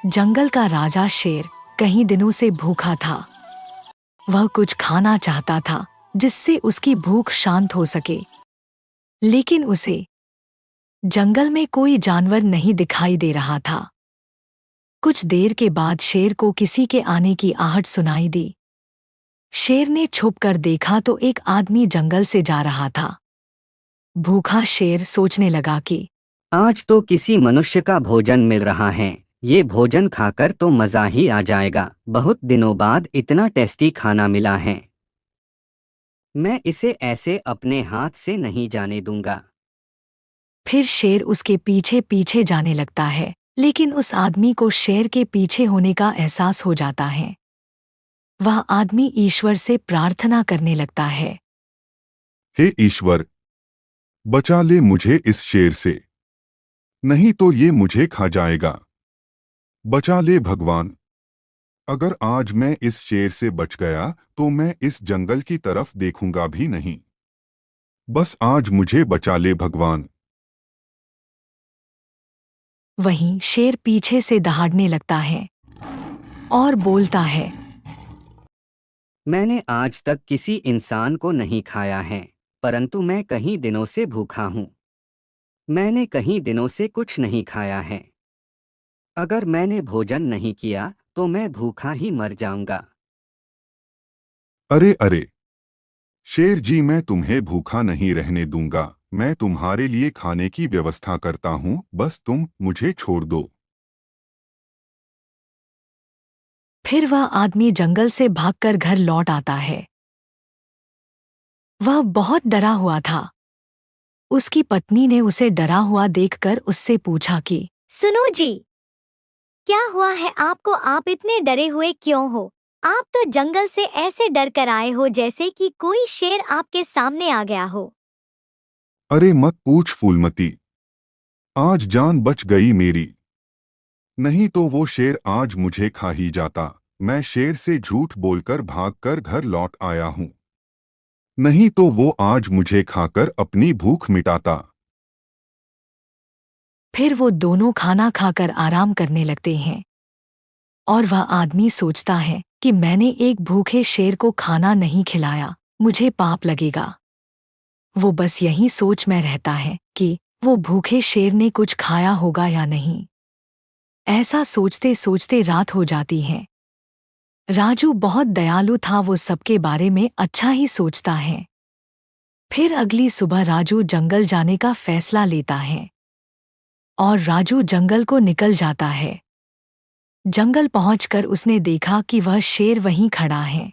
जंगल का राजा शेर कई दिनों से भूखा था। वह कुछ खाना चाहता था जिससे उसकी भूख शांत हो सके, लेकिन उसे जंगल में कोई जानवर नहीं दिखाई दे रहा था। कुछ देर के बाद शेर को किसी के आने की आहट सुनाई दी। शेर ने छुपकर देखा तो एक आदमी जंगल से जा रहा था। भूखा शेर सोचने लगा कि आज तो किसी मनुष्य का भोजन मिल रहा है। ये भोजन खाकर तो मज़ा ही आ जाएगा। बहुत दिनों बाद इतना टेस्टी खाना मिला है। मैं इसे ऐसे अपने हाथ से नहीं जाने दूंगा। फिर शेर उसके पीछे पीछे जाने लगता है, लेकिन उस आदमी को शेर के पीछे होने का एहसास हो जाता है। वह आदमी ईश्वर से प्रार्थना करने लगता है। हे ईश्वर, बचा ले मुझे इस शेर से, नहीं तो ये मुझे खा जाएगा। बचा ले भगवान। अगर आज मैं इस शेर से बच गया तो मैं इस जंगल की तरफ देखूंगा भी नहीं। बस आज मुझे बचा ले भगवान। वहीं शेर पीछे से दहाड़ने लगता है और बोलता है, मैंने आज तक किसी इंसान को नहीं खाया है, परंतु मैं कई दिनों से भूखा हूँ। मैंने कई दिनों से कुछ नहीं खाया है। अगर मैंने भोजन नहीं किया तो मैं भूखा ही मर जाऊंगा। अरे अरे, शेर जी, मैं तुम्हें भूखा नहीं रहने दूंगा। मैं तुम्हारे लिए खाने की व्यवस्था करता हूँ, बस तुम मुझे छोड़ दो। फिर वह आदमी जंगल से भागकर घर लौट आता है। वह बहुत डरा हुआ था। उसकी पत्नी ने उसे डरा हुआ देखकर उससे पूछा कि सुनो जी, क्या हुआ है आपको? आप इतने डरे हुए क्यों हो? आप तो जंगल से ऐसे डर कर आए हो जैसे कि कोई शेर आपके सामने आ गया हो। अरे मत पूछ फूलमती, आज जान बच गई मेरी। नहीं तो वो शेर आज मुझे खा ही जाता। मैं शेर से झूठ बोलकर भागकर घर लौट आया हूँ। नहीं तो वो आज मुझे खाकर अपनी भूख मिटाता। फिर वो दोनों खाना खाकर आराम करने लगते हैं और वह आदमी सोचता है कि मैंने एक भूखे शेर को खाना नहीं खिलाया, मुझे पाप लगेगा। वो बस यही सोच में रहता है कि वो भूखे शेर ने कुछ खाया होगा या नहीं। ऐसा सोचते सोचते रात हो जाती है। राजू बहुत दयालु था, वो सबके बारे में अच्छा ही सोचता है। फिर अगली सुबह राजू जंगल जाने का फैसला लेता है और राजू जंगल को निकल जाता है। जंगल पहुंचकर उसने देखा कि वह शेर वहीं खड़ा है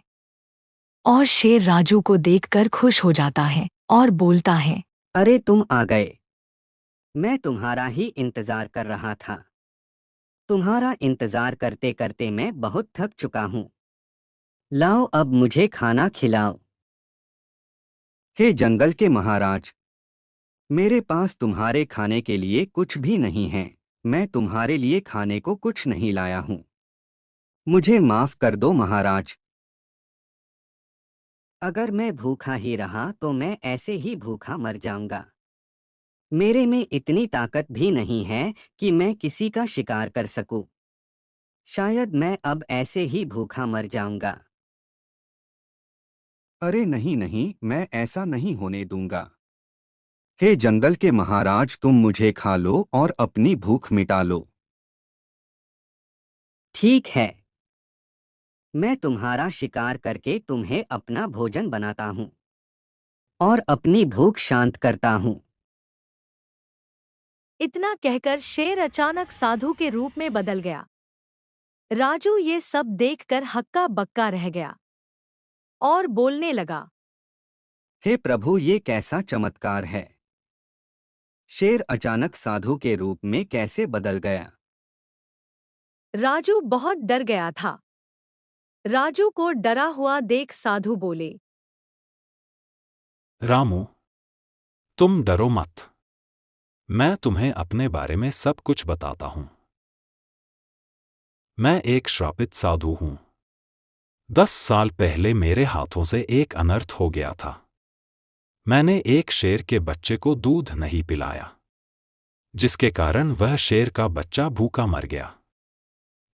और शेर राजू को देखकर खुश हो जाता है और बोलता है, अरे तुम आ गए। मैं तुम्हारा ही इंतजार कर रहा था। तुम्हारा इंतजार करते करते मैं बहुत थक चुका हूँ। लाओ अब मुझे खाना खिलाओ। हे जंगल के महाराज, मेरे पास तुम्हारे खाने के लिए कुछ भी नहीं है। मैं तुम्हारे लिए खाने को कुछ नहीं लाया हूँ। मुझे माफ कर दो महाराज। अगर मैं भूखा ही रहा तो मैं ऐसे ही भूखा मर जाऊंगा। मेरे में इतनी ताकत भी नहीं है कि मैं किसी का शिकार कर सकूं। शायद मैं अब ऐसे ही भूखा मर जाऊंगा। अरे नहीं नहीं, मैं ऐसा नहीं होने दूंगा। हे जंगल के महाराज, तुम मुझे खा लो और अपनी भूख मिटा लो। ठीक है, मैं तुम्हारा शिकार करके तुम्हें अपना भोजन बनाता हूँ और अपनी भूख शांत करता हूँ। इतना कहकर शेर अचानक साधु के रूप में बदल गया। राजू ये सब देखकर हक्का बक्का रह गया और बोलने लगा, हे प्रभु, ये कैसा चमत्कार है। शेर अचानक साधु के रूप में कैसे बदल गया? राजू बहुत डर गया था। राजू को डरा हुआ देख साधु बोले, रामू, तुम डरो मत। मैं तुम्हें अपने बारे में सब कुछ बताता हूं। मैं एक श्रापित साधु हूं। 10 साल पहले मेरे हाथों से एक अनर्थ हो गया था। मैंने एक शेर के बच्चे को दूध नहीं पिलाया, जिसके कारण वह शेर का बच्चा भूखा मर गया।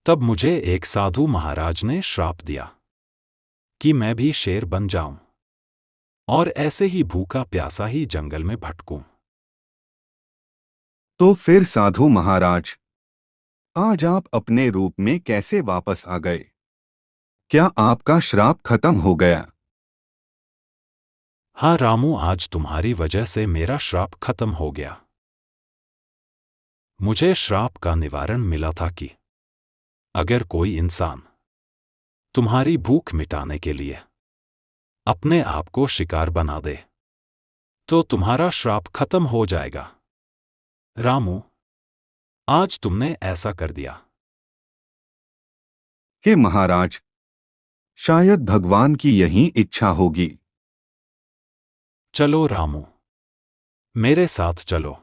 तब मुझे एक साधु महाराज ने श्राप दिया कि मैं भी शेर बन जाऊं और ऐसे ही भूखा प्यासा ही जंगल में भटकूं। तो फिर साधु महाराज, आज आप अपने रूप में कैसे वापस आ गए? क्या आपका श्राप खत्म हो गया? हाँ रामू, आज तुम्हारी वजह से मेरा श्राप खत्म हो गया। मुझे श्राप का निवारण मिला था कि अगर कोई इंसान तुम्हारी भूख मिटाने के लिए अपने आप को शिकार बना दे तो तुम्हारा श्राप खत्म हो जाएगा। रामू, आज तुमने ऐसा कर दिया। हे महाराज, शायद भगवान की यही इच्छा होगी। चलो रामू, मेरे साथ चलो।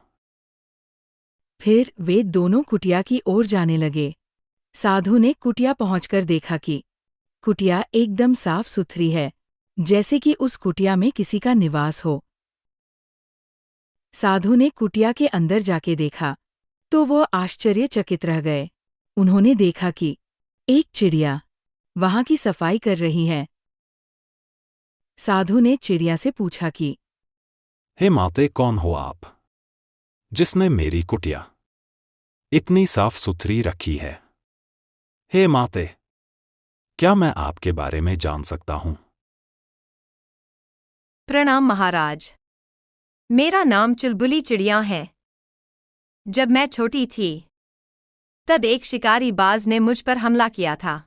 फिर वे दोनों कुटिया की ओर जाने लगे। साधु ने कुटिया पहुंचकर देखा कि कुटिया एकदम साफ सुथरी है, जैसे कि उस कुटिया में किसी का निवास हो। साधु ने कुटिया के अंदर जाके देखा तो वो आश्चर्यचकित रह गए। उन्होंने देखा कि एक चिड़िया वहां की सफाई कर रही है। साधु ने चिड़िया से पूछा कि हे माते, कौन हो आप जिसने मेरी कुटिया इतनी साफ सुथरी रखी है? हे माते, क्या मैं आपके बारे में जान सकता हूं? प्रणाम महाराज, मेरा नाम चुलबुली चिड़िया है। जब मैं छोटी थी तब एक शिकारी बाज ने मुझ पर हमला किया था।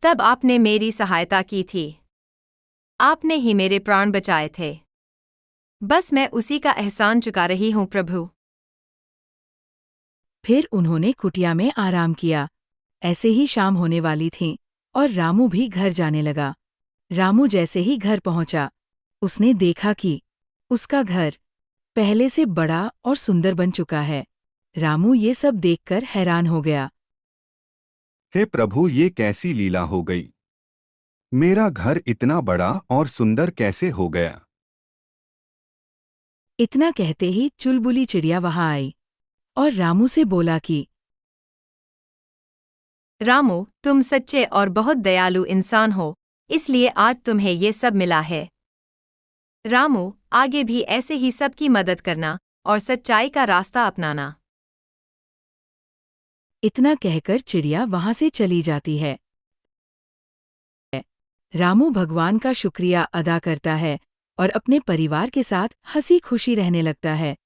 तब आपने मेरी सहायता की थी। आपने ही मेरे प्राण बचाए थे। बस मैं उसी का एहसान चुका रही हूं प्रभु। फिर उन्होंने कुटिया में आराम किया। ऐसे ही शाम होने वाली थी और रामू भी घर जाने लगा। रामू जैसे ही घर पहुंचा, उसने देखा कि उसका घर पहले से बड़ा और सुंदर बन चुका है। रामू ये सब देखकर हैरान हो गया। हे प्रभु, ये कैसी लीला हो गई? मेरा घर इतना बड़ा और सुंदर कैसे हो गया? इतना कहते ही चुलबुली चिड़िया वहां आई और रामू से बोला कि रामू, तुम सच्चे और बहुत दयालु इंसान हो, इसलिए आज तुम्हें ये सब मिला है। रामू, आगे भी ऐसे ही सबकी मदद करना और सच्चाई का रास्ता अपनाना। इतना कहकर चिड़िया वहां से चली जाती है। रामू भगवान का शुक्रिया अदा करता है और अपने परिवार के साथ हंसी खुशी रहने लगता है।